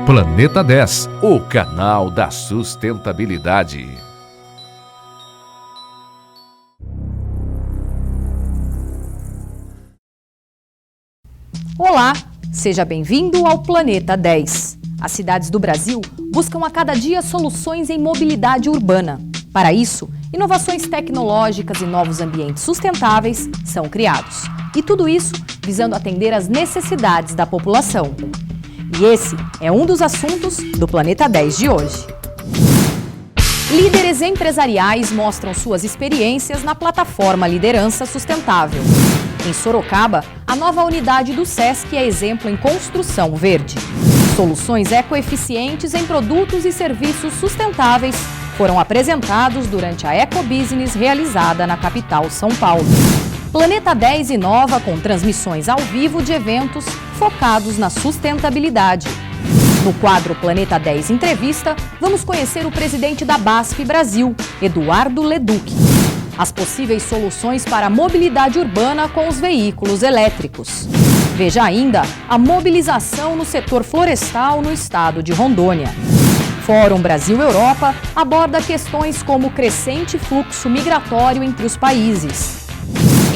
Planeta 10, o canal da sustentabilidade. Olá, seja bem-vindo ao Planeta 10. As cidades do Brasil buscam a cada dia soluções em mobilidade urbana. Para isso, inovações tecnológicas e novos ambientes sustentáveis são criados. E tudo isso visando atender às necessidades da população. E esse é um dos assuntos do Planeta 10 de hoje. Líderes empresariais mostram suas experiências na plataforma Liderança Sustentável. Em Sorocaba, a nova unidade do SESC é exemplo em construção verde. Soluções ecoeficientes em produtos e serviços sustentáveis foram apresentados durante a Ecobusiness realizada na capital São Paulo. Planeta 10 inova com transmissões ao vivo de eventos focados na sustentabilidade. No quadro Planeta 10 Entrevista, vamos conhecer o presidente da BASF Brasil, Eduardo Leduc. As possíveis soluções para a mobilidade urbana com os veículos elétricos. Veja ainda a mobilização no setor florestal no estado de Rondônia. Fórum Brasil-Europa aborda questões como o crescente fluxo migratório entre os países.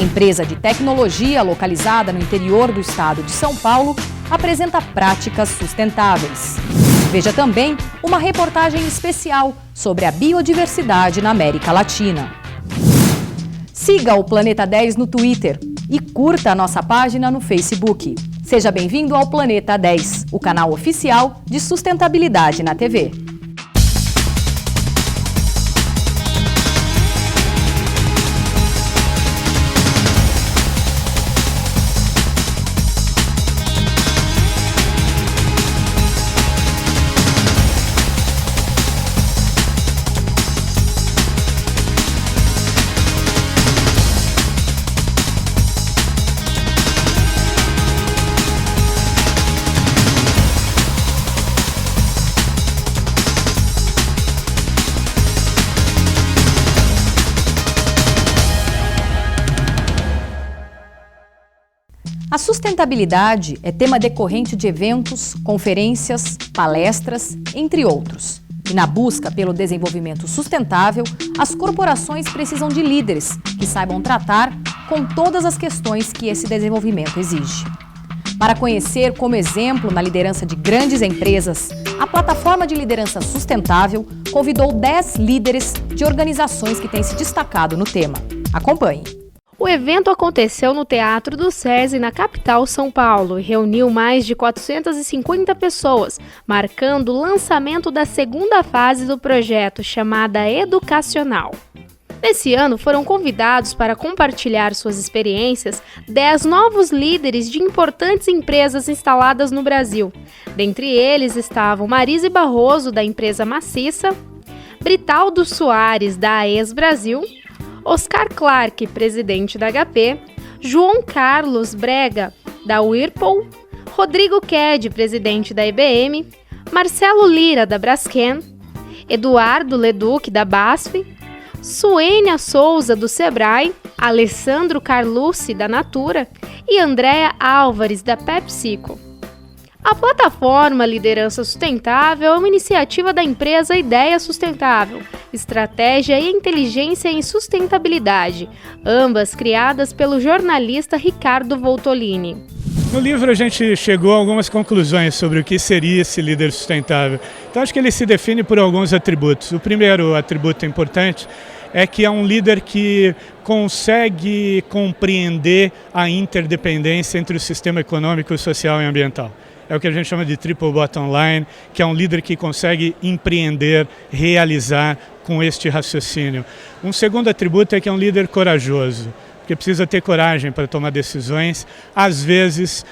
Empresa de tecnologia localizada no interior do estado de São Paulo apresenta práticas sustentáveis. Veja também uma reportagem especial sobre a biodiversidade na América Latina. Siga o Planeta 10 no Twitter e curta a nossa página no Facebook. Seja bem-vindo ao Planeta 10, o canal oficial de sustentabilidade na TV. A sustentabilidade é tema decorrente de eventos, conferências, palestras, entre outros. E na busca pelo desenvolvimento sustentável, as corporações precisam de líderes que saibam tratar com todas as questões que esse desenvolvimento exige. Para conhecer como exemplo na liderança de grandes empresas, a plataforma de liderança sustentável convidou 10 líderes de organizações que têm se destacado no tema. Acompanhe. O evento aconteceu no Teatro do SESI, na capital São Paulo, e reuniu mais de 450 pessoas, marcando o lançamento da segunda fase do projeto, chamada Educacional. Nesse ano, foram convidados para compartilhar suas experiências 10 novos líderes de importantes empresas instaladas no Brasil. Dentre eles estavam Marise Barroso, da empresa Maciça, Britaldo Soares, da AES Brasil, Oscar Clark, presidente da HP, João Carlos Brega, da Whirlpool, Rodrigo Ked, presidente da IBM, Marcelo Lira, da Braskem, Eduardo Leduc, da BASF, Suênia Souza, do Sebrae, Alessandro Carlucci, da Natura e Andréa Álvares, da PepsiCo. A plataforma Liderança Sustentável é uma iniciativa da empresa Ideia Sustentável, Estratégia e Inteligência em Sustentabilidade, ambas criadas pelo jornalista Ricardo Voltolini. No livro a gente chegou a algumas conclusões sobre o que seria esse líder sustentável. Então acho que ele se define por alguns atributos. O primeiro atributo importante é que é um líder que consegue compreender a interdependência entre o sistema econômico, social e ambiental. É o que a gente chama de triple bottom line, que é um líder que consegue empreender, realizar com este raciocínio. Um segundo atributo é que é um líder corajoso, porque precisa ter coragem para tomar decisões, às vezes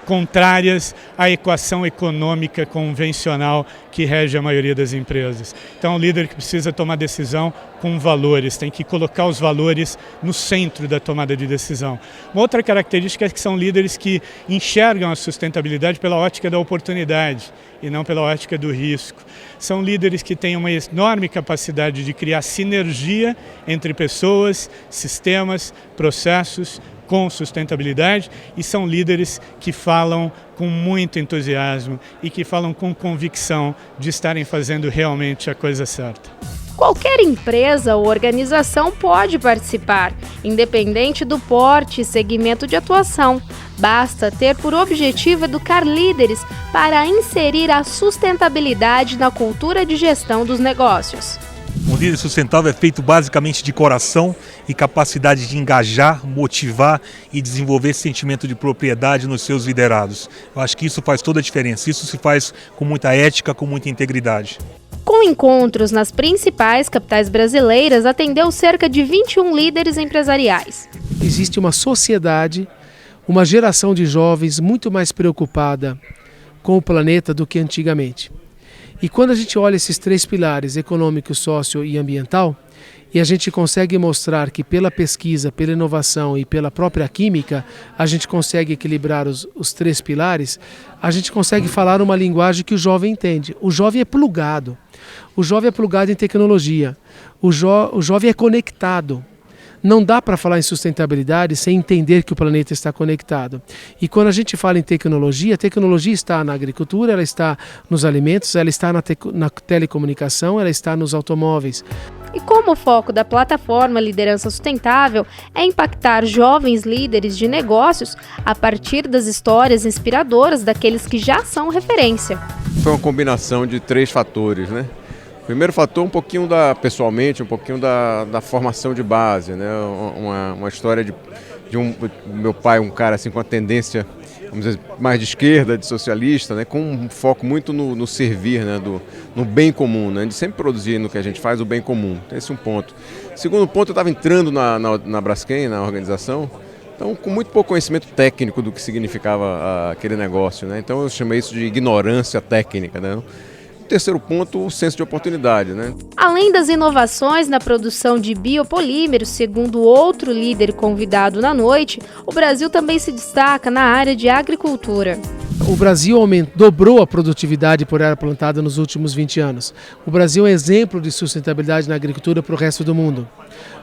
contrárias à equação econômica convencional que rege a maioria das empresas. Então, é um líder que precisa tomar decisão com valores, tem que colocar os valores no centro da tomada de decisão. Uma outra característica é que são líderes que enxergam a sustentabilidade pela ótica da oportunidade e não pela ótica do risco. São líderes que têm uma enorme capacidade de criar sinergia entre pessoas, sistemas, processos, com sustentabilidade e são líderes que falam com muito entusiasmo e que falam com convicção de estarem fazendo realmente a coisa certa. Qualquer empresa ou organização pode participar, independente do porte e segmento de atuação. Basta ter por objetivo educar líderes para inserir a sustentabilidade na cultura de gestão dos negócios. Um líder sustentável é feito basicamente de coração e capacidade de engajar, motivar e desenvolver esse sentimento de propriedade nos seus liderados. Eu acho que isso faz toda a diferença. Isso se faz com muita ética, com muita integridade. Com encontros nas principais capitais brasileiras, atendeu cerca de 21 líderes empresariais. Existe uma sociedade, uma geração de jovens muito mais preocupada com o planeta do que antigamente. E quando a gente olha esses 3 pilares, econômico, sócio e ambiental, e a gente consegue mostrar que pela pesquisa, pela inovação e pela própria química, a gente consegue equilibrar os 3 pilares, a gente consegue falar uma linguagem que o jovem entende. O jovem é plugado, o jovem é plugado em tecnologia, o jovem é conectado. Não dá para falar em sustentabilidade sem entender que o planeta está conectado. E quando a gente fala em tecnologia, a tecnologia está na agricultura, ela está nos alimentos, ela está na telecomunicação, ela está nos automóveis. E como o foco da plataforma Liderança Sustentável é impactar jovens líderes de negócios a partir das histórias inspiradoras daqueles que já são referência. Foi uma combinação de 3 fatores, né? O primeiro fator, um pouquinho pessoalmente, um pouquinho da formação de base, né? Uma história de meu pai, um cara assim com a tendência, vamos dizer, mais de esquerda, de socialista, né? Com um foco muito no servir, né? No bem comum, né? De sempre produzir no que a gente faz o bem comum. Esse é um ponto. Segundo ponto, eu estava entrando na Braskem, na organização, então com muito pouco conhecimento técnico do que significava aquele negócio, né? Então eu chamei isso de ignorância técnica, né? Terceiro ponto, o senso de oportunidade, né? Além das inovações na produção de biopolímeros, segundo outro líder convidado na noite, o Brasil também se destaca na área de agricultura. O Brasil dobrou a produtividade por área plantada nos últimos 20 anos. O Brasil é exemplo de sustentabilidade na agricultura para o resto do mundo,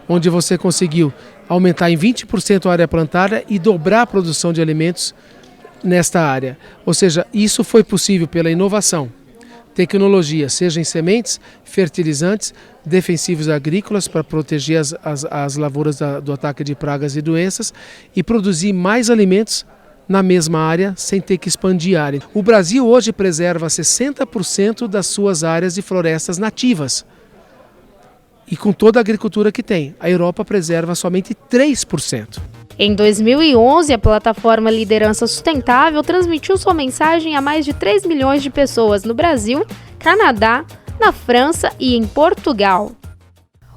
onde você conseguiu aumentar em 20% a área plantada e dobrar a produção de alimentos nesta área. Ou seja, isso foi possível pela inovação. Tecnologia, seja em sementes, fertilizantes, defensivos agrícolas para proteger as lavouras do ataque de pragas e doenças e produzir mais alimentos na mesma área sem ter que expandir a área. O Brasil hoje preserva 60% das suas áreas de florestas nativas e com toda a agricultura que tem. A Europa preserva somente 3%. Em 2011, a plataforma Liderança Sustentável transmitiu sua mensagem a mais de 3 milhões de pessoas no Brasil, Canadá, na França e em Portugal.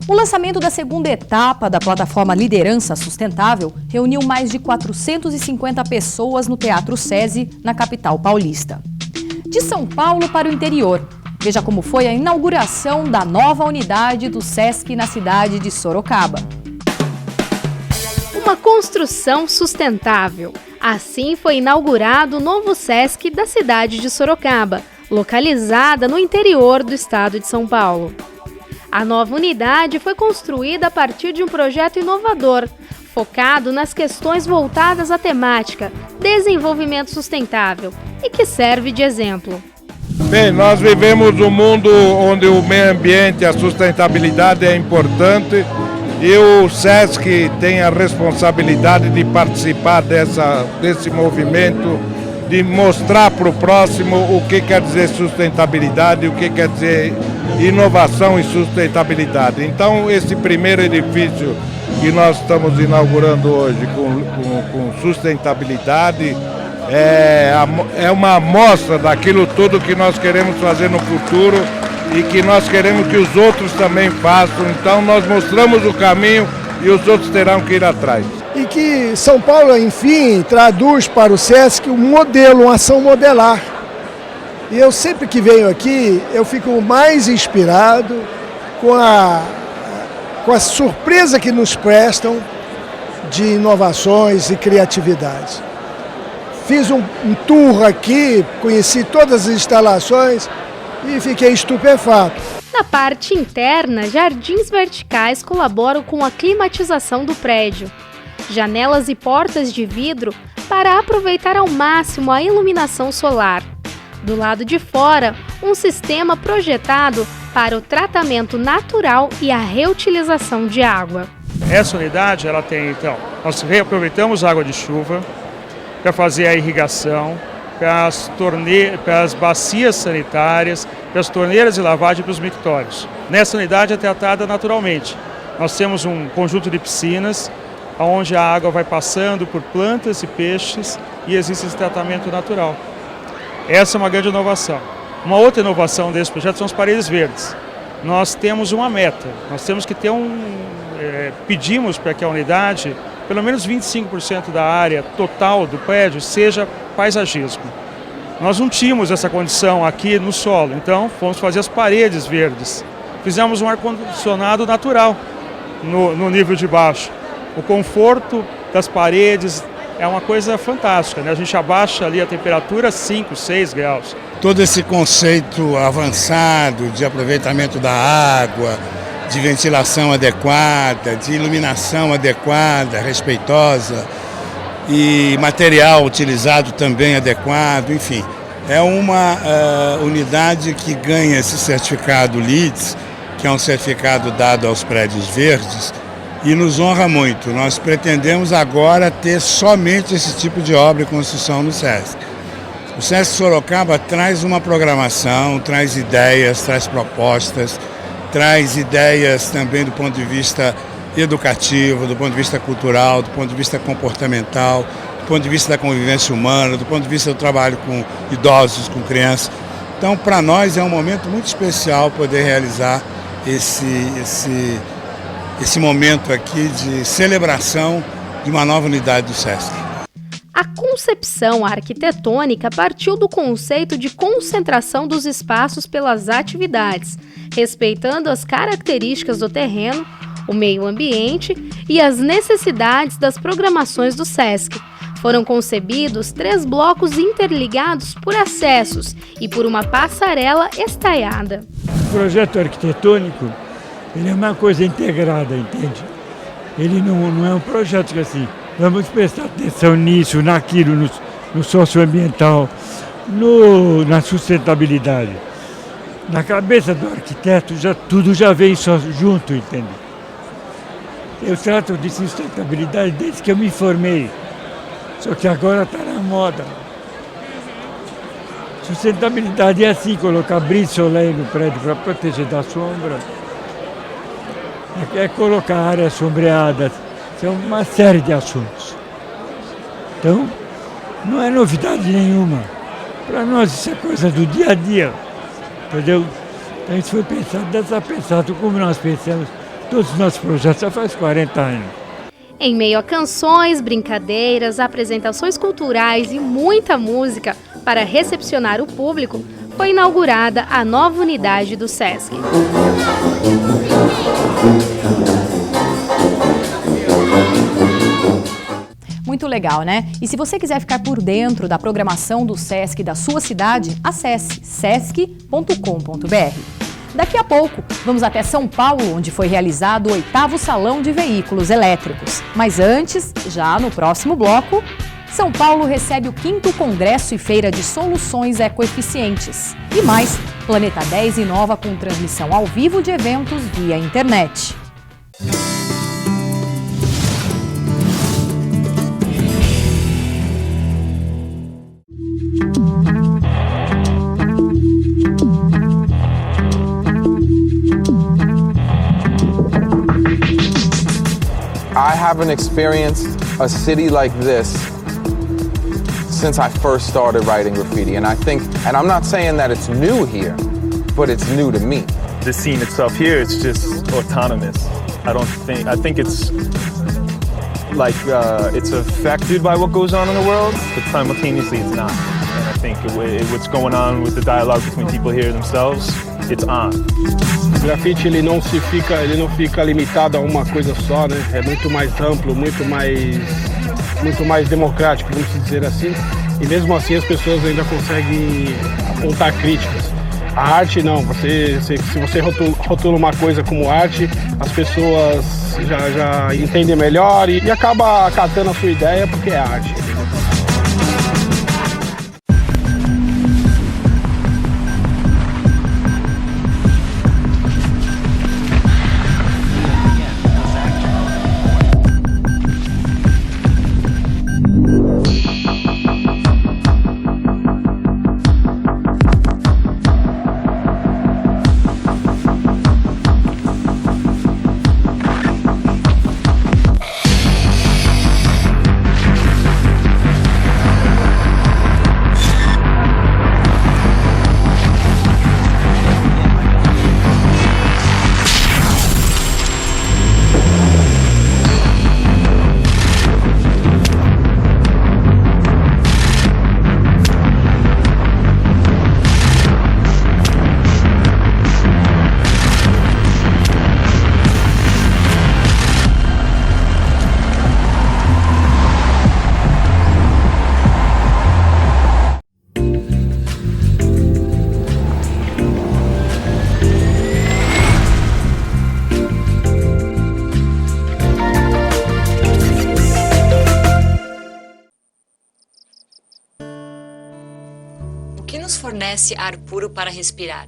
O lançamento da segunda etapa da plataforma Liderança Sustentável reuniu mais de 450 pessoas no Teatro SESI, na capital paulista. De São Paulo para o interior, veja como foi a inauguração da nova unidade do SESC na cidade de Sorocaba. Uma construção sustentável. Assim foi inaugurado o novo SESC da cidade de Sorocaba, localizada no interior do estado de São Paulo. A nova unidade foi construída a partir de um projeto inovador, focado nas questões voltadas à temática desenvolvimento sustentável e que serve de exemplo. Bem, nós vivemos um mundo onde o meio ambiente e a sustentabilidade é importante. E o SESC tem a responsabilidade de participar desse movimento, de mostrar para o próximo o que quer dizer sustentabilidade, o que quer dizer inovação e sustentabilidade. Então, esse primeiro edifício que nós estamos inaugurando hoje com sustentabilidade é uma amostra daquilo tudo que nós queremos fazer no futuro e que nós queremos que os outros também façam. Então nós mostramos o caminho e os outros terão que ir atrás. E que São Paulo, enfim, traduz para o SESC um modelo, uma ação modelar. E eu sempre que venho aqui, eu fico mais inspirado com a surpresa que nos prestam de inovações e criatividade. Fiz um tour aqui, conheci todas as instalações, e fiquei estupefato. Na parte interna, jardins verticais colaboram com a climatização do prédio. janelas e portas de vidro para aproveitar ao máximo a iluminação solar. Do lado de fora, um sistema projetado para o tratamento natural e a reutilização de água. Essa unidade, ela tem, então, nós reaproveitamos a água de chuva para fazer a irrigação, para as bacias sanitárias, para as torneiras de lavagem e para os mictórios. Nessa unidade é tratada naturalmente. Nós temos um conjunto de piscinas, onde a água vai passando por plantas e peixes e existe esse tratamento natural. Essa é uma grande inovação. Uma outra inovação desse projeto são as paredes verdes. Nós temos uma meta, nós temos que ter pedimos para que a unidade, pelo menos 25% da área total do prédio seja paisagismo. Nós não tínhamos essa condição aqui no solo, então fomos fazer as paredes verdes. Fizemos um ar-condicionado natural no nível de baixo. O conforto das paredes é uma coisa fantástica, né? A gente abaixa ali a temperatura 5, 6 graus. Todo esse conceito avançado de aproveitamento da água, de ventilação adequada, de iluminação adequada, respeitosa e material utilizado também adequado, enfim. É uma unidade que ganha esse certificado LEED, que é um certificado dado aos prédios verdes, e nos honra muito. Nós pretendemos agora ter somente esse tipo de obra e construção no SESC. O SESC Sorocaba traz uma programação, traz ideias, traz propostas, traz ideias também do ponto de vista educativo, do ponto de vista cultural, do ponto de vista comportamental, do ponto de vista da convivência humana, do ponto de vista do trabalho com idosos, com crianças. Então, para nós é um momento muito especial poder realizar esse momento aqui de celebração de uma nova unidade do SESC. A concepção arquitetônica partiu do conceito de concentração dos espaços pelas atividades, respeitando as características do terreno, o meio ambiente e as necessidades das programações do SESC. Foram concebidos 3 blocos interligados por acessos e por uma passarela estaiada. O projeto arquitetônico, ele é uma coisa integrada, entende? Ele não é um projeto que assim, vamos prestar atenção nisso, naquilo, no socioambiental, na sustentabilidade. Na cabeça do arquiteto, tudo já vem só junto, entende? Eu trato de sustentabilidade desde que eu me formei, só que agora está na moda. Sustentabilidade é assim, colocar brise solar no prédio para proteger da sombra, é colocar áreas sombreadas, são uma série de assuntos. Então, não é novidade nenhuma. Para nós isso é coisa do dia a dia, entendeu? Então isso foi pensado como nós pensamos todos os nossos projetos já faz 40 anos. Em meio a canções, brincadeiras, apresentações culturais e muita música para recepcionar o público, foi inaugurada a nova unidade do SESC. Muito legal, né? E se você quiser ficar por dentro da programação do SESC da sua cidade, acesse sesc.com.br. Daqui a pouco, vamos até São Paulo, onde foi realizado o 8º Salão de Veículos Elétricos. Mas antes, já no próximo bloco, São Paulo recebe o 5º Congresso e Feira de Soluções Ecoeficientes. E mais, Planeta 10 inova com transmissão ao vivo de eventos via internet. I haven't experienced a city like this since I first started writing graffiti, and I'm not saying that it's new here, but it's new to me. The scene itself here is just autonomous. I think it's like it's affected by what goes on in the world, but simultaneously it's not. And I think what's going on with the dialogue between people here themselves, it's on. O grafite ele não fica limitado a uma coisa só, né? É muito mais amplo, muito mais democrático, vamos dizer assim. E mesmo assim as pessoas ainda conseguem apontar críticas. A arte não, se você rotula uma coisa como arte, as pessoas já entendem melhor e acaba acatando a sua ideia porque é arte. O que nos fornece ar puro para respirar,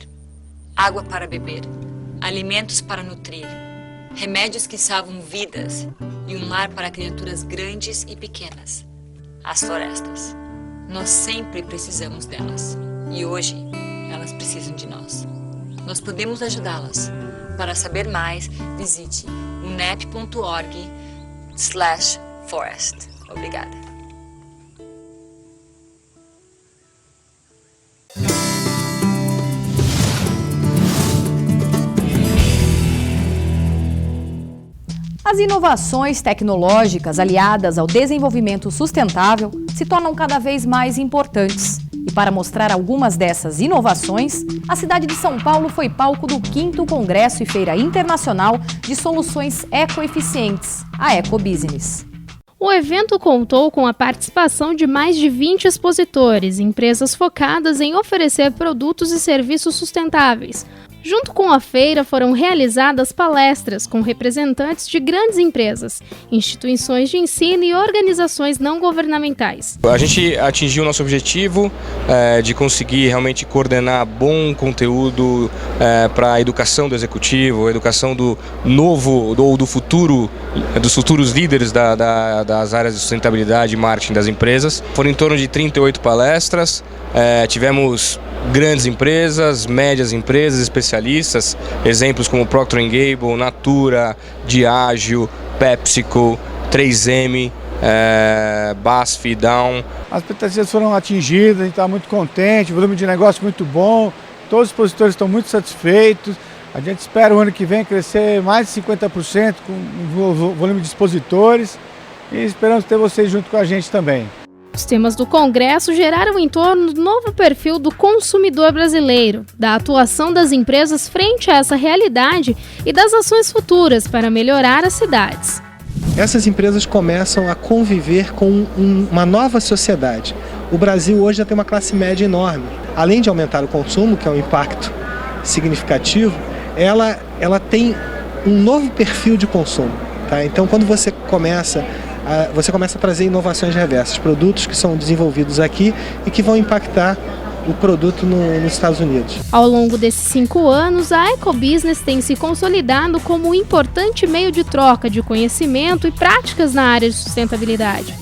água para beber, alimentos para nutrir, remédios que salvam vidas e um lar para criaturas grandes e pequenas? As florestas. Nós sempre precisamos delas e hoje elas precisam de nós. Nós podemos ajudá-las. Para saber mais, visite unep.org/forest. Obrigada. As inovações tecnológicas aliadas ao desenvolvimento sustentável se tornam cada vez mais importantes. E para mostrar algumas dessas inovações, a cidade de São Paulo foi palco do 5º Congresso e Feira Internacional de Soluções Ecoeficientes, a Ecobusiness. O evento contou com a participação de mais de 20 expositores, empresas focadas em oferecer produtos e serviços sustentáveis. Junto com a feira foram realizadas palestras com representantes de grandes empresas, instituições de ensino e organizações não governamentais. A gente atingiu o nosso objetivo de conseguir realmente coordenar bom conteúdo para a educação do executivo, a educação do novo ou do futuro, dos futuros líderes das áreas de sustentabilidade e marketing das empresas. Foram em torno de 38 palestras, tivemos grandes empresas, médias empresas, especialistas, exemplos como Procter & Gamble, Natura, Diageo, PepsiCo, 3M, BASF, Dow. As expectativas foram atingidas, a gente está muito contente, o volume de negócio muito bom, todos os expositores estão muito satisfeitos. A gente espera o ano que vem crescer mais de 50% com o volume de expositores e esperamos ter vocês junto com a gente também. Os temas do Congresso geraram em torno do novo perfil do consumidor brasileiro, da atuação das empresas frente a essa realidade e das ações futuras para melhorar as cidades. Essas empresas começam a conviver com uma nova sociedade. O Brasil hoje já tem uma classe média enorme. Além de aumentar o consumo, que é um impacto significativo, ela tem um novo perfil de consumo. Tá? Então, quando você começa a trazer inovações reversas, produtos que são desenvolvidos aqui e que vão impactar o produto nos Estados Unidos. Ao longo desses 5 anos, a Ecobusiness tem se consolidado como um importante meio de troca de conhecimento e práticas na área de sustentabilidade.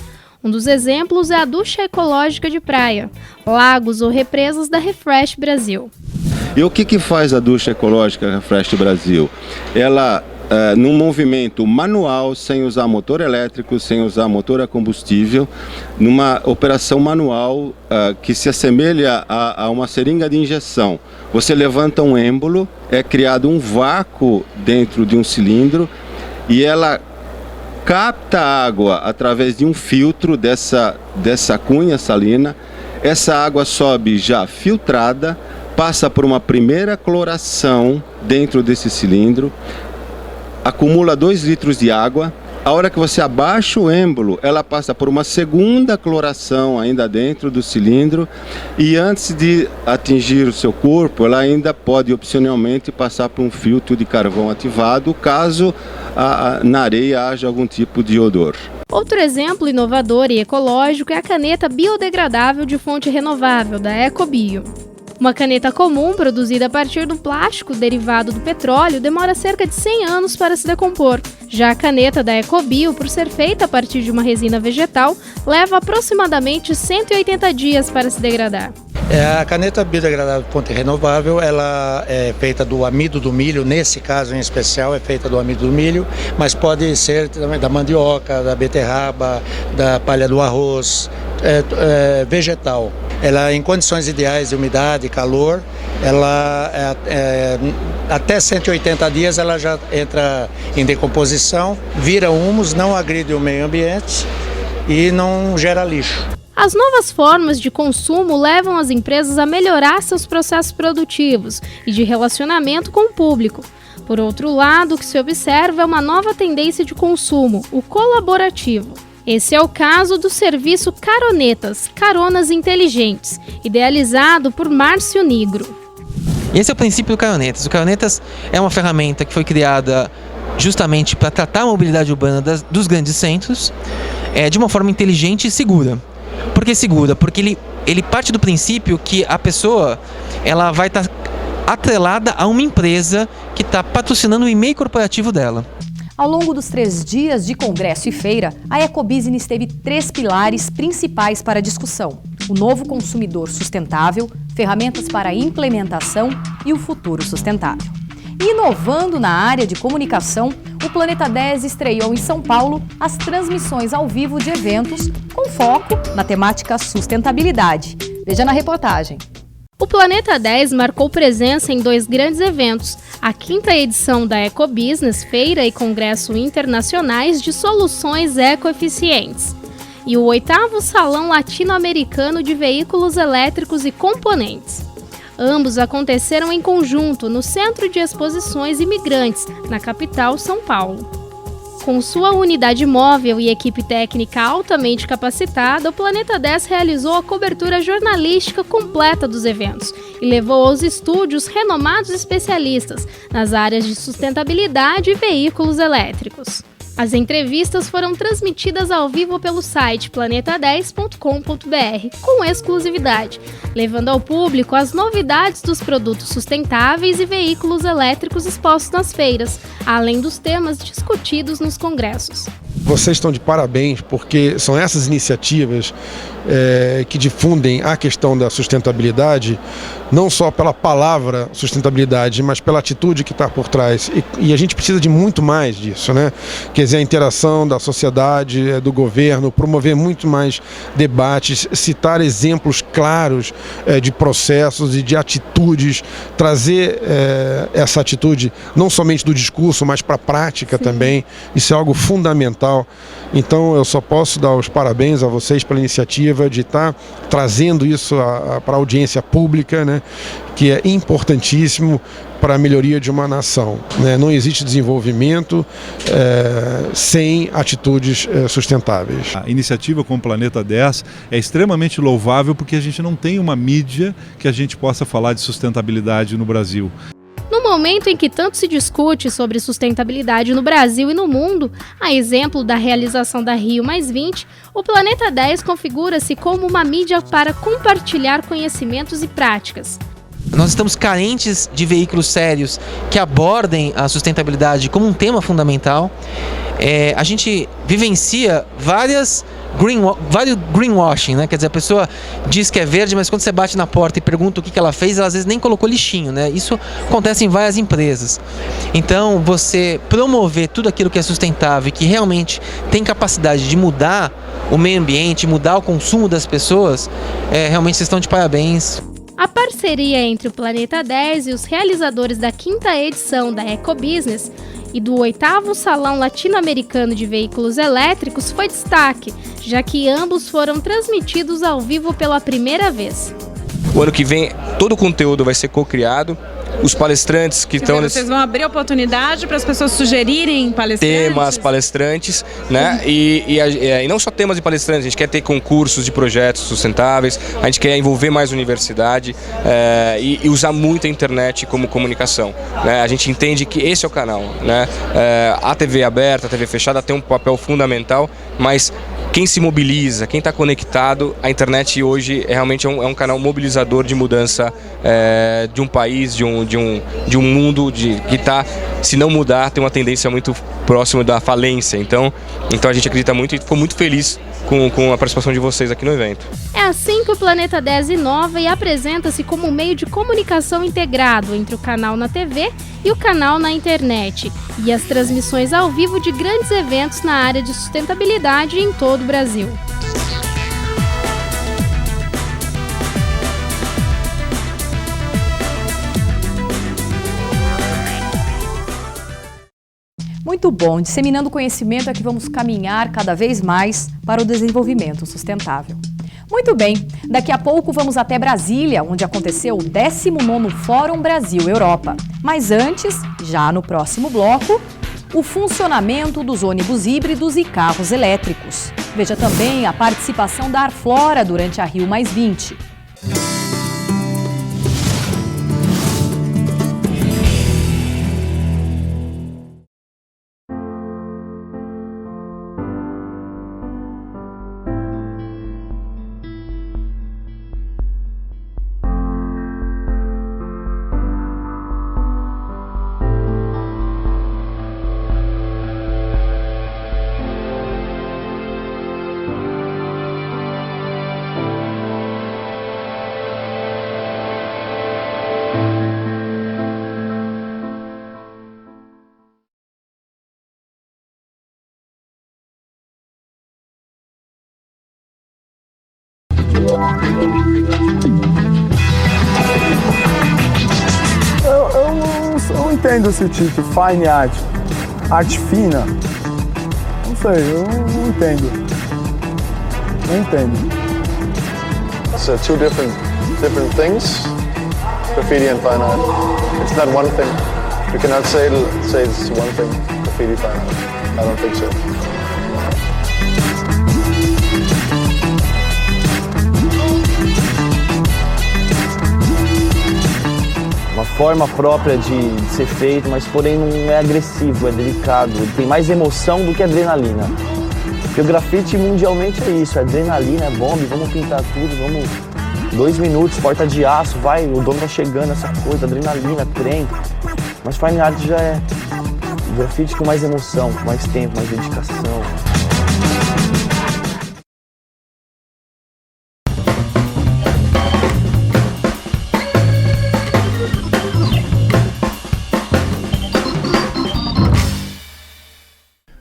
Um dos exemplos é a ducha ecológica de praia, lagos ou represas da Refresh Brasil. E o que faz a ducha ecológica Refresh Brasil? Ela num movimento manual, sem usar motor elétrico, sem usar motor a combustível, numa operação manual que se assemelha a uma seringa de injeção. Você levanta um êmbolo, é criado um vácuo dentro de um cilindro e ela capta a água através de um filtro dessa cunha salina. Essa água sobe já filtrada, passa por uma primeira cloração dentro desse cilindro, acumula 2 litros de água A hora que você abaixa o êmbolo, ela passa por uma segunda cloração ainda dentro do cilindro e antes de atingir o seu corpo, ela ainda pode opcionalmente passar por um filtro de carvão ativado, caso na areia haja algum tipo de odor. Outro exemplo inovador e ecológico é a caneta biodegradável de fonte renovável, da Ecobio. Uma caneta comum, produzida a partir do plástico derivado do petróleo, demora cerca de 100 anos para se decompor. Já a caneta da Ecobio, por ser feita a partir de uma resina vegetal, leva aproximadamente 180 dias para se degradar. A caneta biodegradável de fonte renovável, ela é feita do amido do milho, nesse caso em especial é feita do amido do milho, mas pode ser também da mandioca, da beterraba, da palha do arroz, vegetal. Ela, em condições ideais de umidade e calor, ela até 180 dias ela já entra em decomposição, vira humus, não agride o meio ambiente e não gera lixo. As novas formas de consumo levam as empresas a melhorar seus processos produtivos e de relacionamento com o público. Por outro lado, o que se observa é uma nova tendência de consumo, o colaborativo. Esse é o caso do serviço Caronetas, Caronas Inteligentes, idealizado por Márcio Nigro. Esse é o princípio do Caronetas. O Caronetas é uma ferramenta que foi criada justamente para tratar a mobilidade urbana dos grandes centros de uma forma inteligente e segura. Por que segura? Porque ele parte do princípio que a pessoa ela vai estar atrelada a uma empresa que está patrocinando o e-mail corporativo dela. Ao longo dos 3 dias de congresso e feira, a Ecobusiness teve 3 pilares principais para a discussão: o novo consumidor sustentável, ferramentas para a implementação e o futuro sustentável. E inovando na área de comunicação, o Planeta 10 estreou em São Paulo as transmissões ao vivo de eventos com foco na temática sustentabilidade. Veja na reportagem. O Planeta 10 marcou presença em 2 grandes eventos, a 5ª edição da Ecobusiness, Feira e Congresso Internacionais de Soluções Ecoeficientes, e o 8º Salão Latino-Americano de Veículos Elétricos e Componentes. Ambos aconteceram em conjunto no Centro de Exposições Imigrantes, na capital, São Paulo. Com sua unidade móvel e equipe técnica altamente capacitada, o Planeta 10 realizou a cobertura jornalística completa dos eventos e levou aos estúdios renomados especialistas nas áreas de sustentabilidade e veículos elétricos. As entrevistas foram transmitidas ao vivo pelo site planeta10.com.br com exclusividade, levando ao público as novidades dos produtos sustentáveis e veículos elétricos expostos nas feiras, além dos temas discutidos nos congressos. Vocês estão de parabéns, porque são essas iniciativas que difundem a questão da sustentabilidade, não só pela palavra sustentabilidade, mas pela atitude que está por trás. E a gente precisa de muito mais disso, né? Quer dizer, a interação da sociedade, do governo, promover muito mais debates, citar exemplos claros de processos e de atitudes, trazer essa atitude não somente do discurso, mas para a prática também. Isso é algo fundamental. Então eu só posso dar os parabéns a vocês pela iniciativa de estar trazendo isso para a audiência pública, né, que é importantíssimo para a melhoria de uma nação, né? Não existe desenvolvimento sem atitudes sustentáveis. A iniciativa com o Planeta 10 é extremamente louvável porque a gente não tem uma mídia que a gente possa falar de sustentabilidade no Brasil. No momento em que tanto se discute sobre sustentabilidade no Brasil e no mundo, a exemplo da realização da Rio+20, o Planeta 10 configura-se como uma mídia para compartilhar conhecimentos e práticas. Nós estamos carentes de veículos sérios que abordem a sustentabilidade como um tema fundamental. A gente vivencia vários greenwashing, né? Quer dizer, a pessoa diz que é verde, mas quando você bate na porta e pergunta o que ela fez, ela às vezes nem colocou lixinho, né? Isso acontece em várias empresas. Então, você promover tudo aquilo que é sustentável e que realmente tem capacidade de mudar o meio ambiente, mudar o consumo das pessoas, realmente vocês estão de parabéns. A parceria entre o Planeta 10 e os realizadores da 5ª edição da Ecobusiness e do 8º Salão Latino-Americano de Veículos Elétricos foi destaque, já que ambos foram transmitidos ao vivo pela primeira vez. O ano que vem todo o conteúdo vai ser co-criado os palestrantes que estão... Vocês vão abrir oportunidade para as pessoas sugerirem palestrantes? Temas, palestrantes, né? E não só temas de palestrantes, a gente quer ter concursos de projetos sustentáveis, a gente quer envolver mais a universidade e usar muito a internet como comunicação, né? A gente entende que esse é o canal, né? A TV aberta, a TV fechada tem um papel fundamental, mas quem se mobiliza, quem está conectado, a internet hoje realmente é um canal mobilizador de mudança de um país, de um mundo que está, se não mudar, tem uma tendência muito próxima da falência. Então a gente acredita muito e ficou muito feliz com a participação de vocês aqui no evento. É assim que o Planeta 10 inova e apresenta-se como um meio de comunicação integrado entre o canal na TV e o canal na internet, e as transmissões ao vivo de grandes eventos na área de sustentabilidade em todo o Brasil. Muito bom, disseminando conhecimento é que vamos caminhar cada vez mais para o desenvolvimento sustentável. Muito bem, daqui a pouco vamos até Brasília, onde aconteceu o 19º Fórum Brasil-Europa. Mas antes, já no próximo bloco, o funcionamento dos ônibus híbridos e carros elétricos. Veja também a participação da Arflora durante a Rio+20. Eu não entendo esse título, fine art, arte fina. Não sei, eu não entendo. Não entendo. So two different things, graffiti and fine art. It's not one thing. You cannot say it's one thing, graffiti, fine art. I don't think so. Uma forma própria de ser feito, mas porém não é agressivo, é delicado. Ele tem mais emoção do que adrenalina. Porque o grafite mundialmente é isso, é adrenalina, é bomba, vamos pintar tudo, vamos... 2 minutos, porta de aço, vai, o dono tá chegando, essa coisa, adrenalina, trem. Mas fine art já é grafite com mais emoção, com mais tempo, mais dedicação.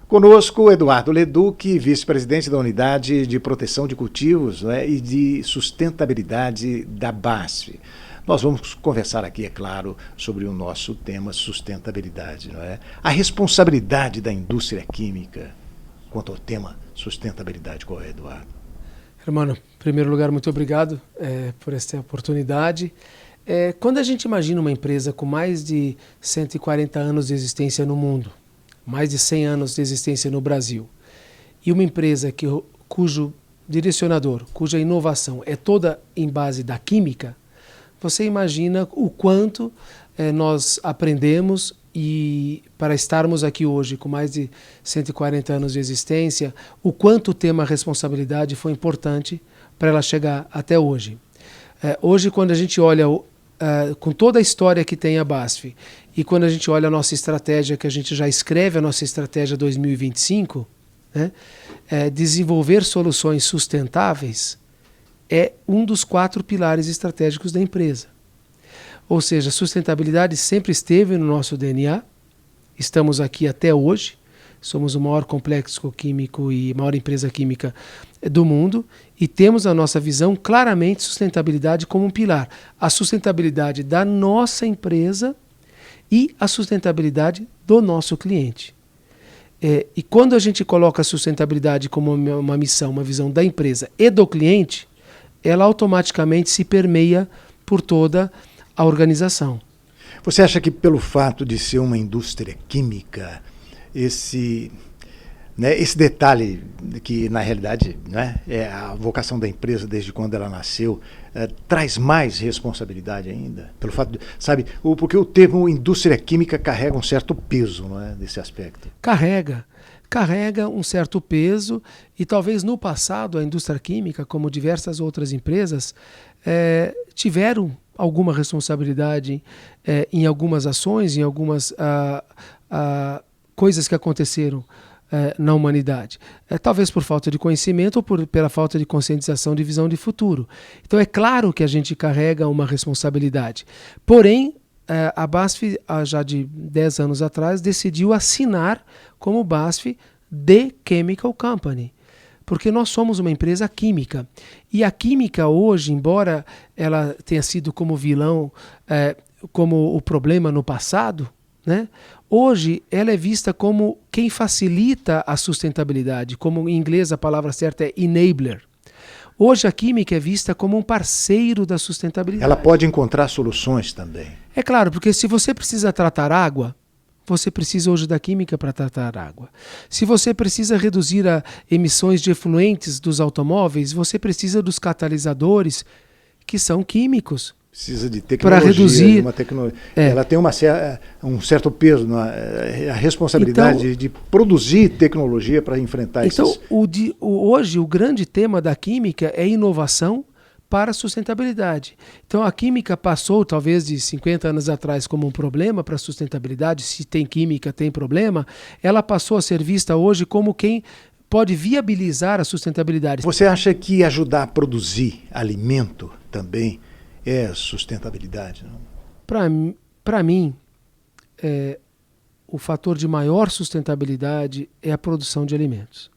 Conosco, Eduardo Leduc, vice-presidente da Unidade de Proteção de Cultivos, né, e de Sustentabilidade da BASF. Nós vamos conversar aqui, é claro, sobre o nosso tema sustentabilidade. Não é? A responsabilidade da indústria química quanto ao tema sustentabilidade. Qual é, Eduardo? Hermano, em primeiro lugar, muito obrigado por esta oportunidade. Quando a gente imagina uma empresa com mais de 140 anos de existência no mundo, mais de 100 anos de existência no Brasil, e uma empresa cujo direcionador, cuja inovação é toda em base da química, você imagina o quanto nós aprendemos, e para estarmos aqui hoje com mais de 140 anos de existência, o quanto o tema responsabilidade foi importante para ela chegar até hoje. Hoje, quando a gente olha com toda a história que tem a BASF, e quando a gente olha a nossa estratégia, que a gente já escreve a nossa estratégia 2025, né, desenvolver soluções sustentáveis é um dos 4 pilares estratégicos da empresa. Ou seja, sustentabilidade sempre esteve no nosso DNA, estamos aqui até hoje, somos o maior complexo químico e maior empresa química do mundo, e temos a nossa visão claramente sustentabilidade como um pilar. A sustentabilidade da nossa empresa e a sustentabilidade do nosso cliente. E quando a gente coloca a sustentabilidade como uma missão, uma visão da empresa e do cliente, ela automaticamente se permeia por toda a organização. Você acha que pelo fato de ser uma indústria química, esse detalhe que na realidade, né, é a vocação da empresa desde quando ela nasceu, traz mais responsabilidade ainda? Pelo fato de, sabe, porque o termo indústria química carrega um certo peso, não é, desse aspecto. Carrega um certo peso, e talvez no passado a indústria química, como diversas outras empresas, tiveram alguma responsabilidade em algumas ações, em algumas coisas que aconteceram na humanidade. Talvez por falta de conhecimento ou pela falta de conscientização de visão de futuro. Então é claro que a gente carrega uma responsabilidade. Porém, a BASF, já de 10 anos atrás, decidiu assinar como BASF The Chemical Company, porque nós somos uma empresa química. E a química hoje, embora ela tenha sido como vilão, como o problema no passado, né? Hoje ela é vista como quem facilita a sustentabilidade, como em inglês a palavra certa é enabler. Hoje a química é vista como um parceiro da sustentabilidade. Ela pode encontrar soluções também. É claro, porque se você precisa tratar água, você precisa hoje da química para tratar água. Se você precisa reduzir as emissões de efluentes dos automóveis, você precisa dos catalisadores, que são químicos. Precisa de tecnologia. Para reduzir. Ela tem um certo peso, a responsabilidade de produzir tecnologia para enfrentar isso. Então, hoje o grande tema da química é inovação para a sustentabilidade. Então a química passou talvez de 50 anos atrás como um problema para a sustentabilidade, se tem química tem problema, ela passou a ser vista hoje como quem pode viabilizar a sustentabilidade. Você acha que ajudar a produzir alimento também é sustentabilidade? Para mim, o fator de maior sustentabilidade é a produção de alimentos.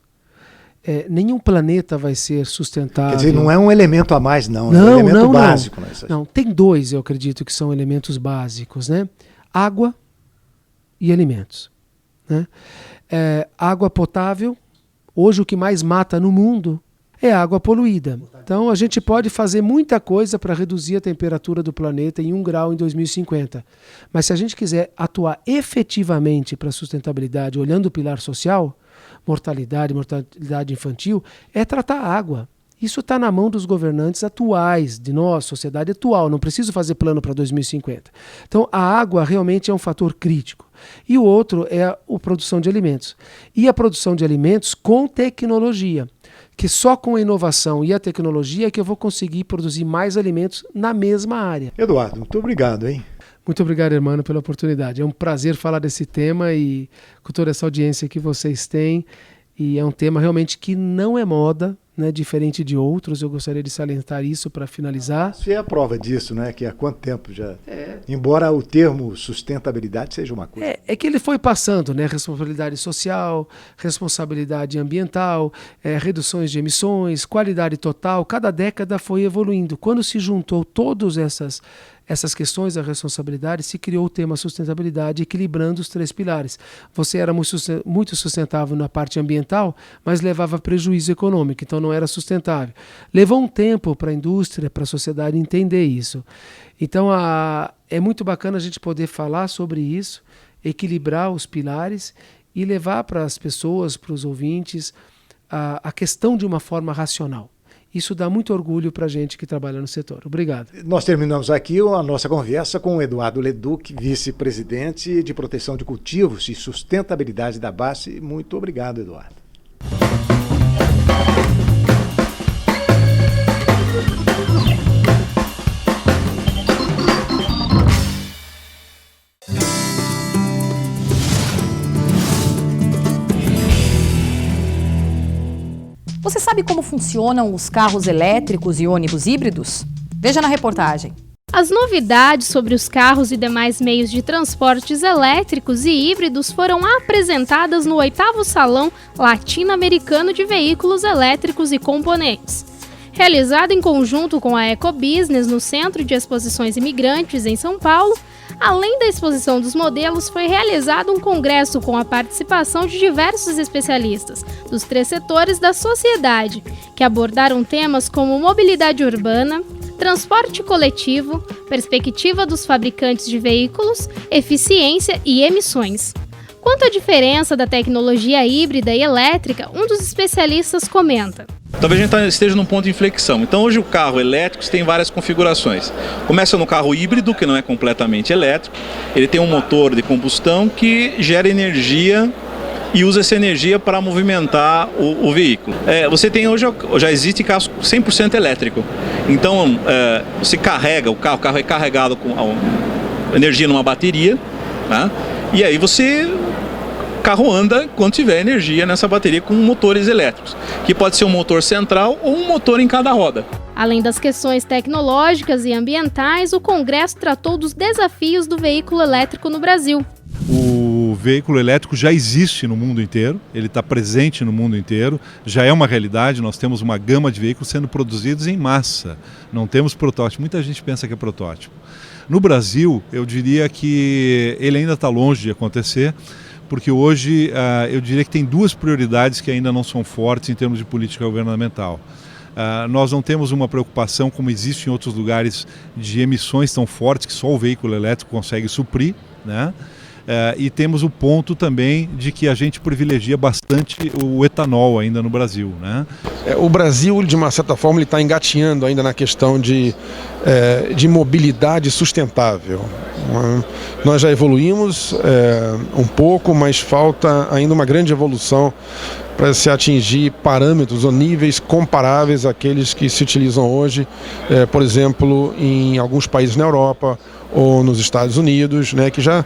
Nenhum planeta vai ser sustentável. Quer dizer, não é um elemento a mais, não. É um elemento básico. Não, tem dois, eu acredito, que são elementos básicos, né? Água e alimentos. Né? Água potável, hoje o que mais mata no mundo é água poluída. Então a gente pode fazer muita coisa para reduzir a temperatura do planeta em 1 grau em 2050. Mas se a gente quiser atuar efetivamente para a sustentabilidade, olhando o pilar social, mortalidade infantil, é tratar a água. Isso está na mão dos governantes atuais, de nós, sociedade atual. Não preciso fazer plano para 2050. Então a água realmente é um fator crítico. E o outro é a produção de alimentos. E a produção de alimentos com tecnologia. Que só com a inovação e a tecnologia é que eu vou conseguir produzir mais alimentos na mesma área. Eduardo, muito obrigado, hein? Muito obrigado, irmão, pela oportunidade. É um prazer falar desse tema e com toda essa audiência que vocês têm. E é um tema realmente que não é moda, né, diferente de outros. Eu gostaria de salientar isso para finalizar. Isso é a prova disso, né? Que há quanto tempo já... Embora o termo sustentabilidade seja uma coisa... É que ele foi passando, né? Responsabilidade social, responsabilidade ambiental, reduções de emissões, qualidade total. Cada década foi evoluindo. Quando se juntou todas essas questões da responsabilidade, se criou o tema sustentabilidade, equilibrando os 3 pilares. Você era muito sustentável na parte ambiental, mas levava prejuízo econômico, então não era sustentável. Levou um tempo para a indústria, para a sociedade entender isso. Então é muito bacana a gente poder falar sobre isso, equilibrar os pilares e levar para as pessoas, para os ouvintes, a questão de uma forma racional. Isso dá muito orgulho para a gente que trabalha no setor. Obrigado. Nós terminamos aqui a nossa conversa com o Eduardo Leduc, vice-presidente de Proteção de Cultivos e Sustentabilidade da BASF. Muito obrigado, Eduardo. Você sabe como funcionam os carros elétricos e ônibus híbridos? Veja na reportagem. As novidades sobre os carros e demais meios de transportes elétricos e híbridos foram apresentadas no 8º Salão Latino-Americano de Veículos Elétricos e Componentes. Realizado em conjunto com a Ecobusiness no Centro de Exposições Imigrantes em São Paulo, além da exposição dos modelos, foi realizado um congresso com a participação de diversos especialistas dos 3 setores da sociedade, que abordaram temas como mobilidade urbana, transporte coletivo, perspectiva dos fabricantes de veículos, eficiência e emissões. Quanto à diferença da tecnologia híbrida e elétrica, um dos especialistas comenta. Talvez a gente esteja num ponto de inflexão. Então hoje o carro elétrico tem várias configurações. Começa no carro híbrido, que não é completamente elétrico. Ele tem um motor de combustão que gera energia e usa essa energia para movimentar o veículo. Você tem hoje, já existe carro 100% elétrico. Então você carrega o carro é carregado com energia numa bateria, tá? E aí o carro anda quando tiver energia nessa bateria com motores elétricos, que pode ser um motor central ou um motor em cada roda. Além das questões tecnológicas e ambientais, o Congresso tratou dos desafios do veículo elétrico no Brasil. O veículo elétrico já existe no mundo inteiro, ele está presente no mundo inteiro, já é uma realidade, nós temos uma gama de veículos sendo produzidos em massa, não temos protótipo, muita gente pensa que é protótipo. No Brasil, eu diria que ele ainda está longe de acontecer, porque hoje eu diria que tem duas prioridades que ainda não são fortes em termos de política governamental. Nós não temos uma preocupação, como existe em outros lugares, de emissões tão fortes que só o veículo elétrico consegue suprir, né? E temos o ponto também de que a gente privilegia bastante o etanol ainda no Brasil, né? O Brasil, de uma certa forma, ele está engatinhando ainda na questão de mobilidade sustentável. Nós já evoluímos um pouco, mas falta ainda uma grande evolução para se atingir parâmetros ou níveis comparáveis àqueles que se utilizam hoje, por exemplo, em alguns países na Europa ou nos Estados Unidos, né, que já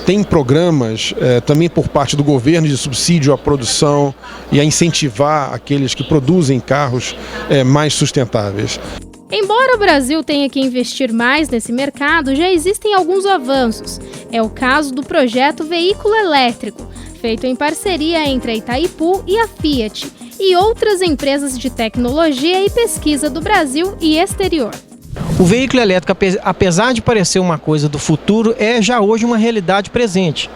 tem programas também por parte do governo de subsídio à produção e a incentivar aqueles que produzem carros mais sustentáveis. Embora o Brasil tenha que investir mais nesse mercado, já existem alguns avanços. É o caso do projeto Veículo Elétrico, feito em parceria entre a Itaipu e a Fiat e outras empresas de tecnologia e pesquisa do Brasil e exterior. O veículo elétrico, apesar de parecer uma coisa do futuro, é já hoje uma realidade presente.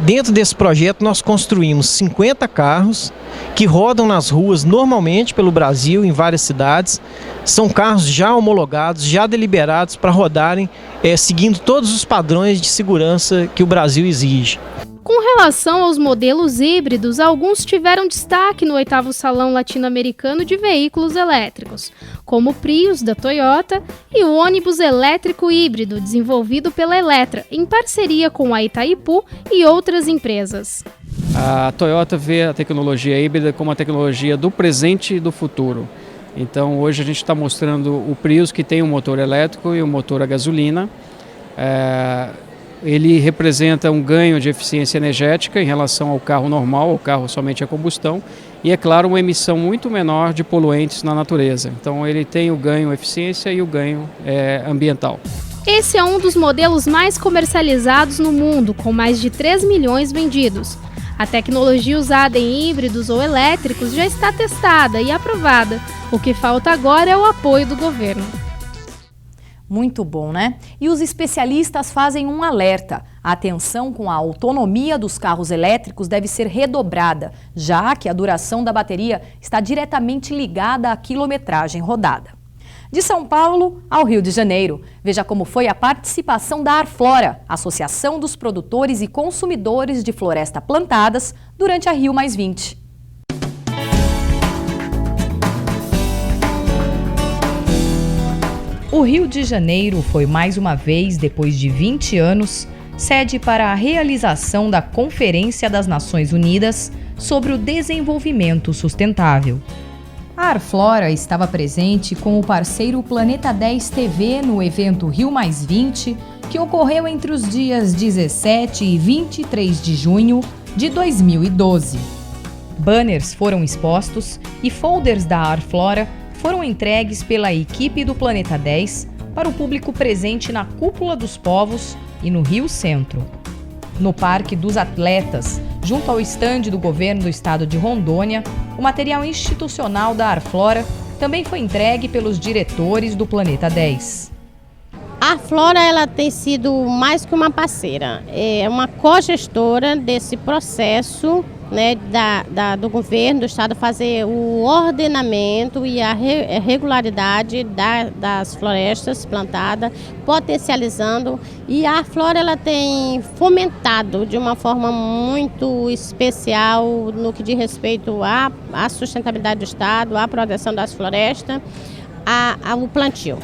Dentro desse projeto nós construímos 50 carros que rodam nas ruas normalmente pelo Brasil, em várias cidades. São carros já homologados, já deliberados para rodarem seguindo todos os padrões de segurança que o Brasil exige. Com relação aos modelos híbridos, alguns tiveram destaque no 8º Salão Latino-Americano de Veículos Elétricos, como o Prius da Toyota e o ônibus elétrico híbrido desenvolvido pela Eletra, em parceria com a Itaipu e outras empresas. A Toyota vê a tecnologia híbrida como a tecnologia do presente e do futuro. Então hoje a gente está mostrando o Prius, que tem um motor elétrico e um motor a gasolina. Ele representa um ganho de eficiência energética em relação ao carro normal, ao carro somente a combustão, e, é claro, uma emissão muito menor de poluentes na natureza. Então ele tem o ganho eficiência e o ganho ambiental. Esse é um dos modelos mais comercializados no mundo, com mais de 3 milhões vendidos. A tecnologia usada em híbridos ou elétricos já está testada e aprovada. O que falta agora é o apoio do governo. Muito bom, né? E os especialistas fazem um alerta. A atenção com a autonomia dos carros elétricos deve ser redobrada, já que a duração da bateria está diretamente ligada à quilometragem rodada. De São Paulo ao Rio de Janeiro, veja como foi a participação da Arflora, Associação dos Produtores e Consumidores de Floresta Plantadas, durante a Rio+20. O Rio de Janeiro foi mais uma vez, depois de 20 anos, sede para a realização da Conferência das Nações Unidas sobre o Desenvolvimento Sustentável. A Arflora estava presente com o parceiro Planeta 10 TV no evento Rio+20, que ocorreu entre os dias 17 e 23 de junho de 2012. Banners foram expostos e folders da Arflora foram entregues pela equipe do Planeta 10 para o público presente na Cúpula dos Povos e no Rio Centro. No Parque dos Atletas, junto ao estande do governo do estado de Rondônia, o material institucional da Arflora também foi entregue pelos diretores do Planeta 10. A Arflora, ela tem sido mais que uma parceira, é uma co-gestora desse processo, né, do governo, do Estado, fazer o ordenamento e a regularidade das florestas plantadas, potencializando. E a Flora ela tem fomentado de uma forma muito especial no que diz respeito à sustentabilidade do Estado, à proteção das florestas, ao plantio.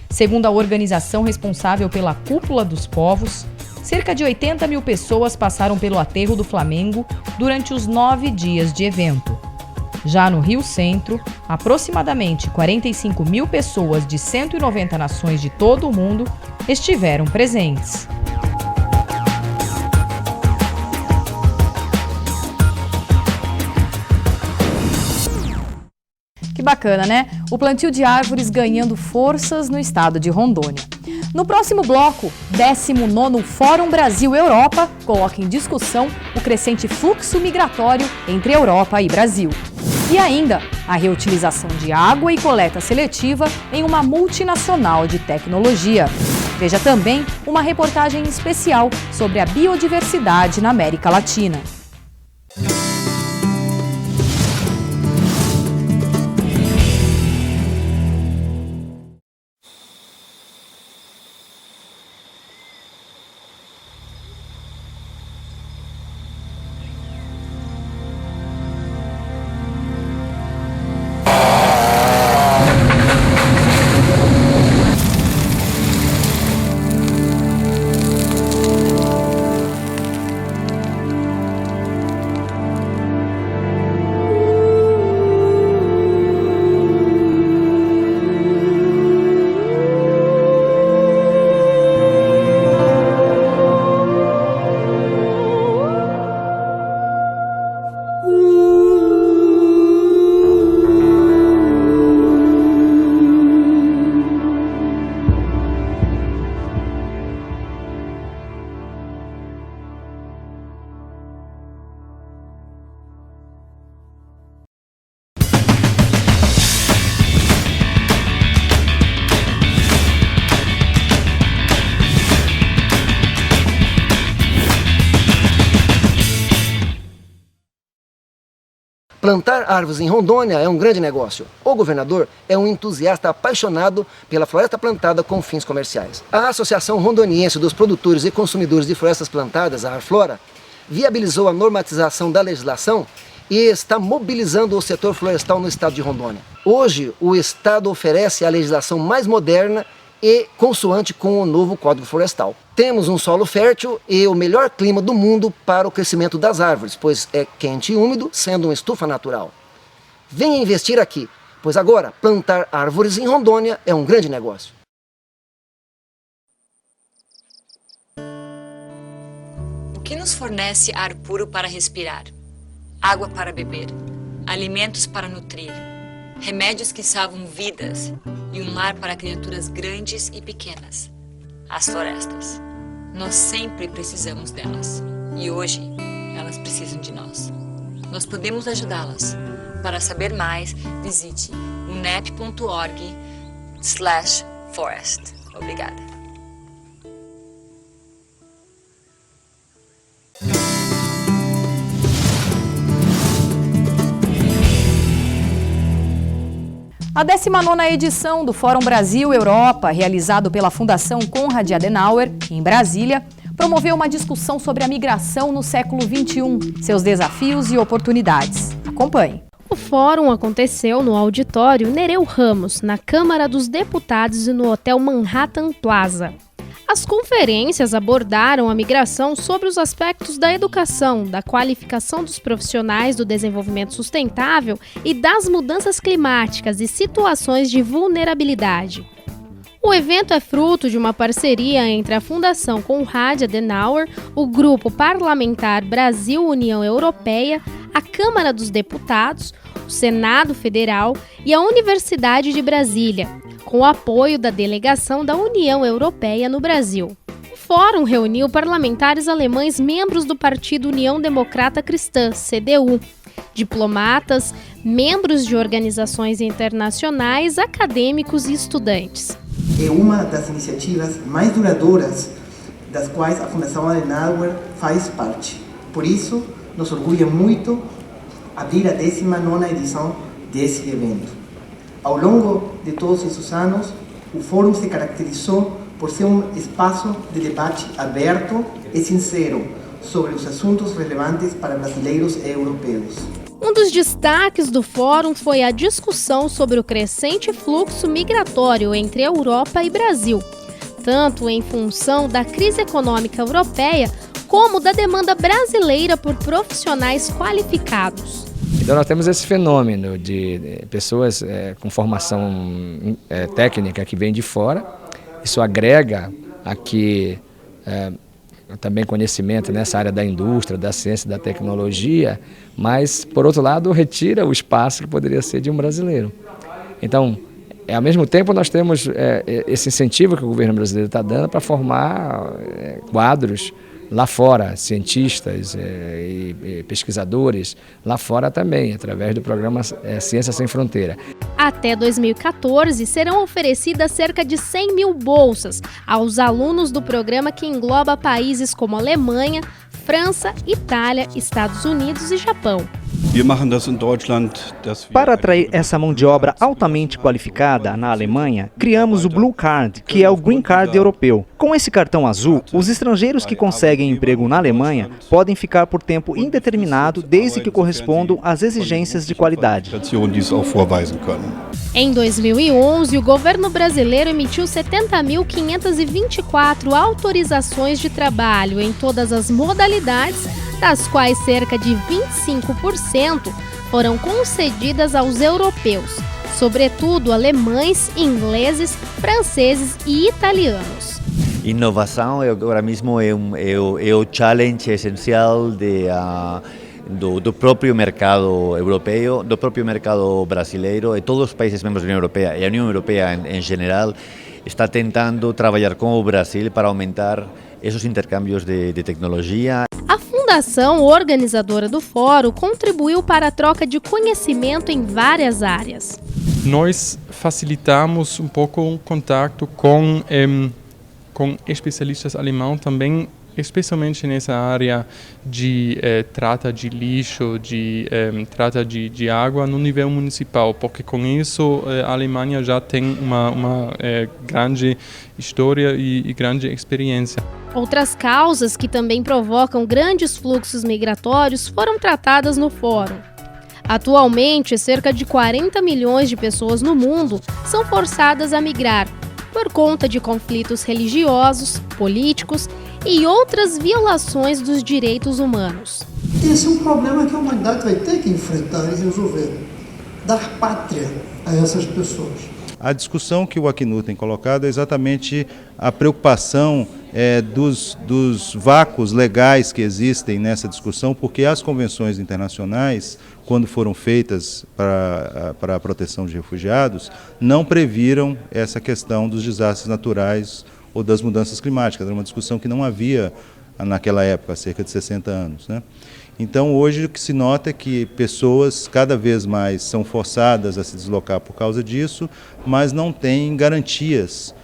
Segundo a organização responsável pela Cúpula dos Povos, cerca de 80 mil pessoas passaram pelo aterro do Flamengo durante os 9 dias de evento. Já no Rio Centro, aproximadamente 45 mil pessoas de 190 nações de todo o mundo estiveram presentes. Que bacana, né? O plantio de árvores ganhando forças no estado de Rondônia. No próximo bloco, 19º Fórum Brasil-Europa coloca em discussão o crescente fluxo migratório entre Europa e Brasil. E ainda, a reutilização de água e coleta seletiva em uma multinacional de tecnologia. Veja também uma reportagem especial sobre a biodiversidade na América Latina. Plantar árvores em Rondônia é um grande negócio. O governador é um entusiasta apaixonado pela floresta plantada com fins comerciais. A Associação Rondoniense dos Produtores e Consumidores de Florestas Plantadas, a Arflora, viabilizou a normatização da legislação e está mobilizando o setor florestal no estado de Rondônia. Hoje, o estado oferece a legislação mais moderna e consoante com o novo Código Florestal. Temos um solo fértil e o melhor clima do mundo para o crescimento das árvores, pois é quente e úmido, sendo uma estufa natural. Venha investir aqui, pois agora plantar árvores em Rondônia é um grande negócio. O que nos fornece ar puro para respirar, água para beber, alimentos para nutrir, remédios que salvam vidas e um lar para criaturas grandes e pequenas? As florestas. Nós sempre precisamos delas. E hoje, elas precisam de nós. Nós podemos ajudá-las. Para saber mais, visite unep.org/forest. Obrigada. A 19ª edição do Fórum Brasil-Europa, realizado pela Fundação Konrad Adenauer, em Brasília, promoveu uma discussão sobre a migração no século XXI, seus desafios e oportunidades. Acompanhe. O fórum aconteceu no auditório Nereu Ramos, na Câmara dos Deputados e no Hotel Manhattan Plaza. As conferências abordaram a migração sobre os aspectos da educação, da qualificação dos profissionais do desenvolvimento sustentável e das mudanças climáticas e situações de vulnerabilidade. O evento é fruto de uma parceria entre a Fundação Konrad Adenauer, o Grupo Parlamentar Brasil-União Europeia, a Câmara dos Deputados, o Senado Federal e a Universidade de Brasília, com o apoio da delegação da União Europeia no Brasil. O fórum reuniu parlamentares alemães membros do Partido União Democrata Cristã, CDU, diplomatas, membros de organizações internacionais, acadêmicos e estudantes. É uma das iniciativas mais duradouras das quais a Fundação Adenauer faz parte. Por isso, nos orgulha muito abrir a 19ª edição desse evento. Ao longo de todos esses anos, o Fórum se caracterizou por ser um espaço de debate aberto e sincero sobre os assuntos relevantes para brasileiros e europeus. Um dos destaques do fórum foi a discussão sobre o crescente fluxo migratório entre Europa e Brasil, tanto em função da crise econômica europeia como da demanda brasileira por profissionais qualificados. Então nós temos esse fenômeno de pessoas com formação técnica que vêm de fora. Isso agrega aqui também conhecimento nessa área da indústria, da ciência e da tecnologia, mas, por outro lado, retira o espaço que poderia ser de um brasileiro. Então, ao mesmo tempo, nós temos esse incentivo que o governo brasileiro está dando para formar quadros lá fora, cientistas e pesquisadores lá fora também, através do programa Ciência Sem Fronteira. Até 2014, serão oferecidas cerca de 100 mil bolsas aos alunos do programa que engloba países como Alemanha, França, Itália, Estados Unidos e Japão. Para atrair essa mão de obra altamente qualificada na Alemanha, criamos o Blue Card, que é o Green Card europeu. Com esse cartão azul, os estrangeiros que conseguem emprego na Alemanha podem ficar por tempo indeterminado desde que correspondam às exigências de qualidade. Em 2011, o governo brasileiro emitiu 70.524 autorizações de trabalho em todas as modalidades, das quais cerca de 25% foram concedidas aos europeus, sobretudo alemães, ingleses, franceses e italianos. Inovação agora mesmo é o challenge essencial do próprio mercado europeu, do próprio mercado brasileiro, e todos os países membros da União Europeia e a União Europeia em geral está tentando trabalhar com o Brasil para aumentar esses intercâmbios de tecnologia. A fundação organizadora do fórum contribuiu para a troca de conhecimento em várias áreas. Nós facilitamos um pouco o contato com especialistas alemãos também, especialmente nessa área de trata de lixo, de trata de água no nível municipal, porque com isso a Alemanha já tem uma grande história e grande experiência. Outras causas que também provocam grandes fluxos migratórios foram tratadas no fórum. Atualmente, cerca de 40 milhões de pessoas no mundo são forçadas a migrar por conta de conflitos religiosos, políticos e outras violações dos direitos humanos. Esse é um problema que a humanidade vai ter que enfrentar e resolver. Dar pátria a essas pessoas. A discussão que o Acnur tem colocado é exatamente a preocupação dos vácuos legais que existem nessa discussão, porque as convenções internacionais, quando foram feitas para a proteção de refugiados, não previram essa questão dos desastres naturais ou das mudanças climáticas. Era uma discussão que não havia naquela época, há cerca de 60 anos, né? Então, hoje o que se nota é que pessoas cada vez mais são forçadas a se deslocar por causa disso, mas não têm garantias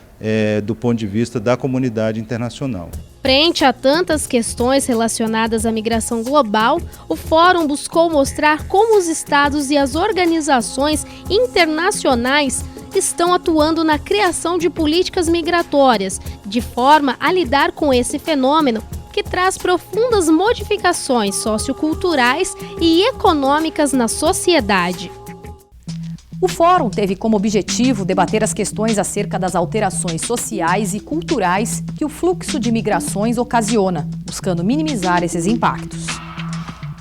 do ponto de vista da comunidade internacional. Frente a tantas questões relacionadas à migração global, o Fórum buscou mostrar como os estados e as organizações internacionais estão atuando na criação de políticas migratórias, de forma a lidar com esse fenômeno que traz profundas modificações socioculturais e econômicas na sociedade. O fórum teve como objetivo debater as questões acerca das alterações sociais e culturais que o fluxo de migrações ocasiona, buscando minimizar esses impactos.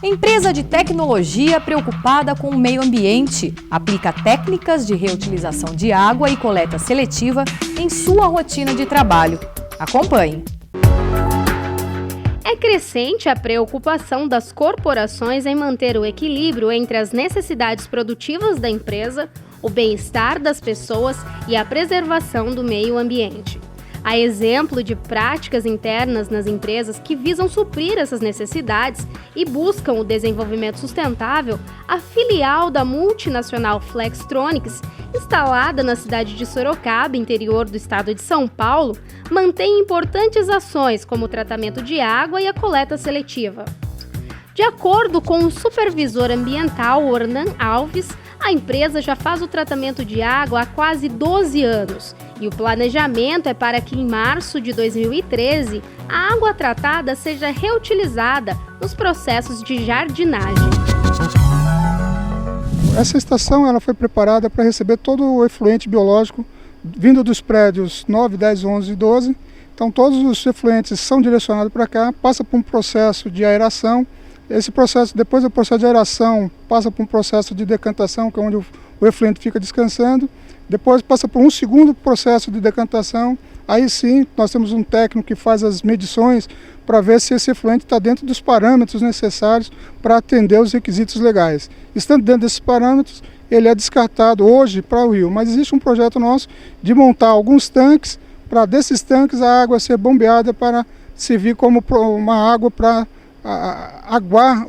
Empresa de tecnologia preocupada com o meio ambiente aplica técnicas de reutilização de água e coleta seletiva em sua rotina de trabalho. Acompanhe. É crescente a preocupação das corporações em manter o equilíbrio entre as necessidades produtivas da empresa, o bem-estar das pessoas e a preservação do meio ambiente. Há exemplo de práticas internas nas empresas que visam suprir essas necessidades e buscam o desenvolvimento sustentável. A filial da multinacional Flextronics, instalada na cidade de Sorocaba, interior do estado de São Paulo, mantém importantes ações como o tratamento de água e a coleta seletiva. De acordo com o supervisor ambiental Ornan Alves, a empresa já faz o tratamento de água há quase 12 anos e o planejamento é para que em março de 2013 a água tratada seja reutilizada nos processos de jardinagem. Essa estação ela foi preparada para receber todo o efluente biológico vindo dos prédios 9, 10, 11 e 12. Então todos os efluentes são direcionados para cá, passa por um processo de aeração. Esse processo, depois do processo de aeração, passa por um processo de decantação, que é onde o efluente fica descansando. Depois passa por um segundo processo de decantação. Aí sim, nós temos um técnico que faz as medições para ver se esse efluente está dentro dos parâmetros necessários para atender os requisitos legais. Estando dentro desses parâmetros, ele é descartado hoje para o rio. Mas existe um projeto nosso de montar alguns tanques, para desses tanques a água ser bombeada para servir como uma água para aguar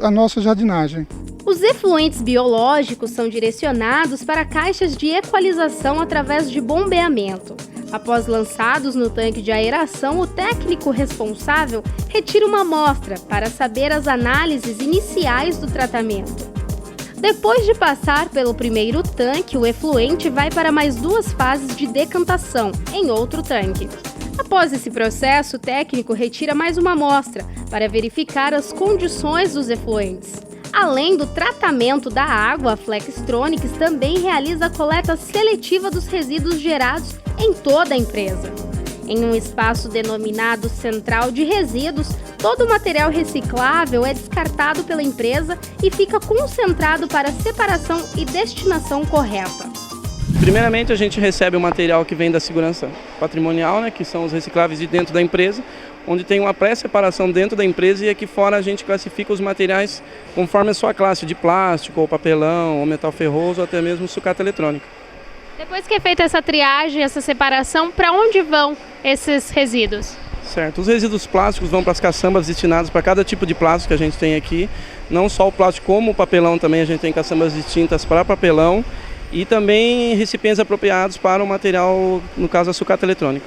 a nossa jardinagem. Os efluentes biológicos são direcionados para caixas de equalização através de bombeamento. Após lançados no tanque de aeração, o técnico responsável retira uma amostra para saber as análises iniciais do tratamento. Depois de passar pelo primeiro tanque, o efluente vai para mais 2 fases de decantação, em outro tanque. Após esse processo, o técnico retira mais uma amostra para verificar as condições dos efluentes. Além do tratamento da água, a Flextronics também realiza a coleta seletiva dos resíduos gerados em toda a empresa. Em um espaço denominado Central de Resíduos, todo o material reciclável é descartado pela empresa e fica concentrado para separação e destinação correta. Primeiramente, a gente recebe o material que vem da segurança patrimonial, que são os recicláveis de dentro da empresa, onde tem uma pré-separação dentro da empresa e aqui fora a gente classifica os materiais conforme a sua classe de plástico, ou papelão, ou metal ferroso, ou até mesmo sucata eletrônica. Depois que é feita essa triagem, essa separação, para onde vão esses resíduos? Certo, os resíduos plásticos vão para as caçambas destinadas para cada tipo de plástico que a gente tem aqui. Não só o plástico, como o papelão também, a gente tem caçambas distintas para papelão e também recipientes apropriados para o material, no caso a sucata eletrônica.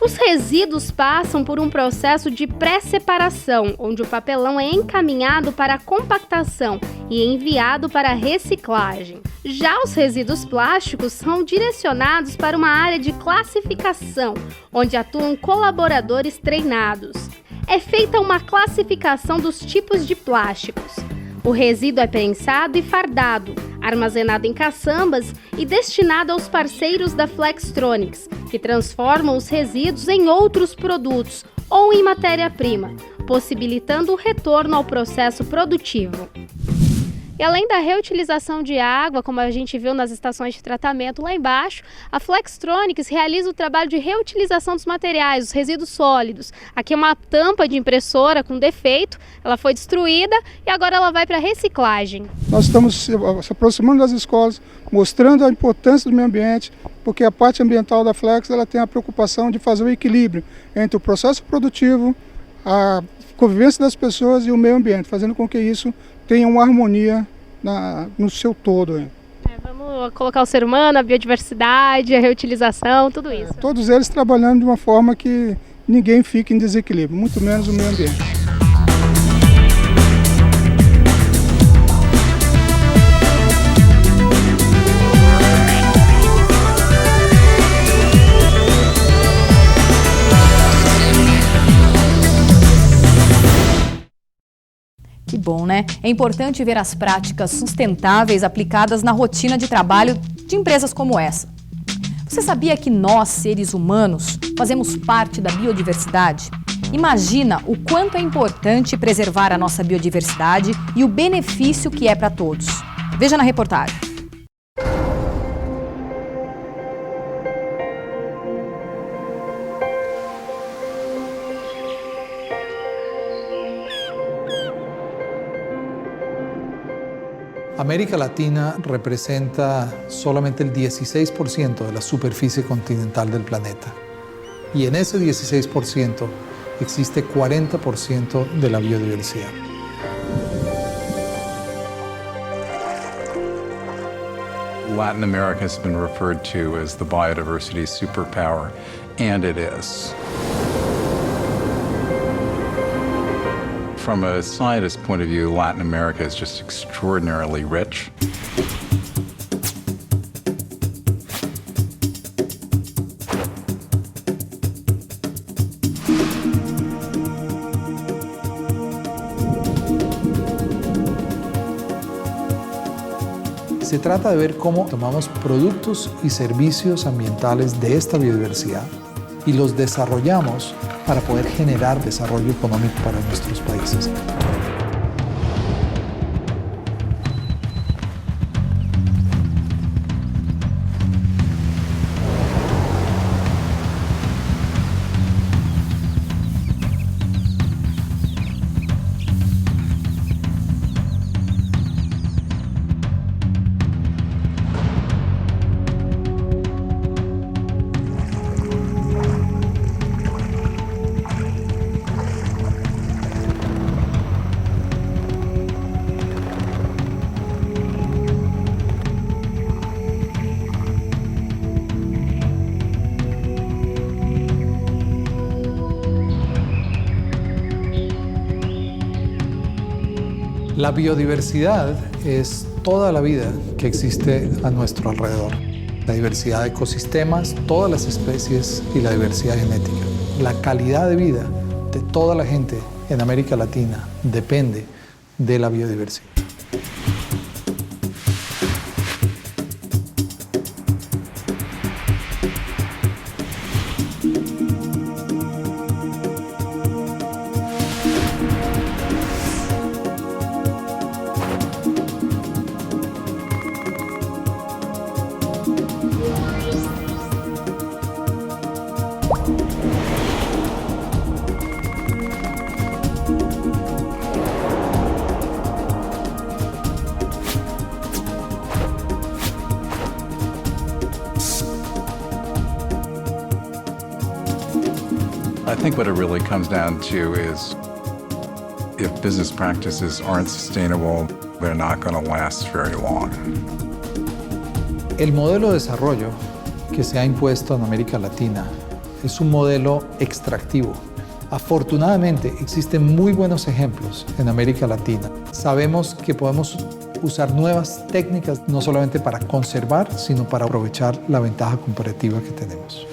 Os resíduos passam por um processo de pré-separação, onde o papelão é encaminhado para a compactação e enviado para a reciclagem. Já os resíduos plásticos são direcionados para uma área de classificação, onde atuam colaboradores treinados. É feita uma classificação dos tipos de plásticos. O resíduo é prensado e fardado, armazenado em caçambas e destinado aos parceiros da Flextronics, que transformam os resíduos em outros produtos ou em matéria-prima, possibilitando o retorno ao processo produtivo. E além da reutilização de água, como a gente viu nas estações de tratamento lá embaixo, a Flextronics realiza o trabalho de reutilização dos materiais, os resíduos sólidos. Aqui é uma tampa de impressora com defeito, ela foi destruída e agora ela vai para a reciclagem. Nós estamos se aproximando das escolas, mostrando a importância do meio ambiente, porque a parte ambiental da Flex ela tem a preocupação de fazer o equilíbrio entre o processo produtivo, a convivência das pessoas e o meio ambiente, fazendo com que isso tenha uma harmonia no seu todo. Vamos colocar o ser humano, a biodiversidade, a reutilização, tudo isso. Todos eles trabalhando de uma forma que ninguém fique em desequilíbrio, muito menos o meio ambiente. Que bom, né? É importante ver as práticas sustentáveis aplicadas na rotina de trabalho de empresas como essa. Você sabia que nós, seres humanos, fazemos parte da biodiversidade? Imagina o quanto é importante preservar a nossa biodiversidade e o benefício que é para todos. Veja na reportagem. América Latina representa solamente el 16% de la superficie continental del planeta. Y en ese 16% existe 40% de la biodiversidad. Latin America has been referred to as the biodiversity superpower, and it is. From a scientist point of view, Latin America is just extraordinarily rich. Se trata de ver cómo tomamos productos y servicios ambientales de esta biodiversidad y los desarrollamos para poder generar desarrollo económico para nuestros países. La biodiversidad es toda la vida que existe a nuestro alrededor. La diversidad de ecosistemas, todas las especies y la diversidad genética. La calidad de vida de toda la gente en América Latina depende de la biodiversidad. I think what it really comes down to is if business practices aren't sustainable, they're not going to last very long. El modelo de desarrollo que se ha impuesto en América Latina es un modelo extractivo. Afortunadamente existen muy buenos ejemplos en América Latina. Sabemos que podemos usar nuevas técnicas no solamente para conservar, sino para aprovechar la ventaja comparativa que tenemos.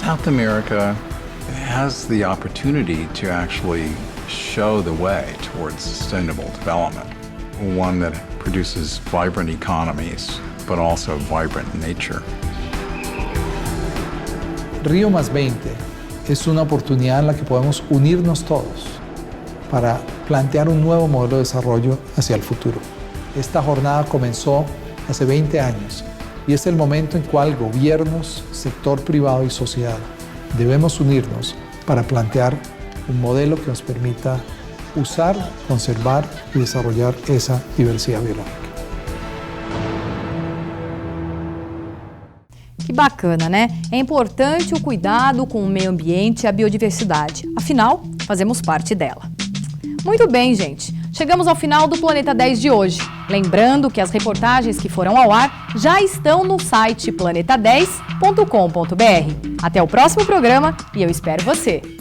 South America has the opportunity to actually show the way towards sustainable development, one that produces vibrant economies, but also vibrant nature. Río +20 es una oportunidad en la que podemos unirnos todos para plantear un nuevo modelo de desarrollo hacia el futuro. Esta jornada comenzó hace 20 años y es el momento en cual gobiernos, sector privado y sociedad debemos unirnos para plantear un modelo que nos permita usar, conservar y desarrollar essa diversidade biológica. Que bacana, né? É importante o cuidado com o meio ambiente e a biodiversidade. Afinal, fazemos parte dela. Muito bem, gente. Chegamos ao final do Planeta 10 de hoje. Lembrando que as reportagens que foram ao ar já estão no site planeta10.com.br. Até o próximo programa e eu espero você!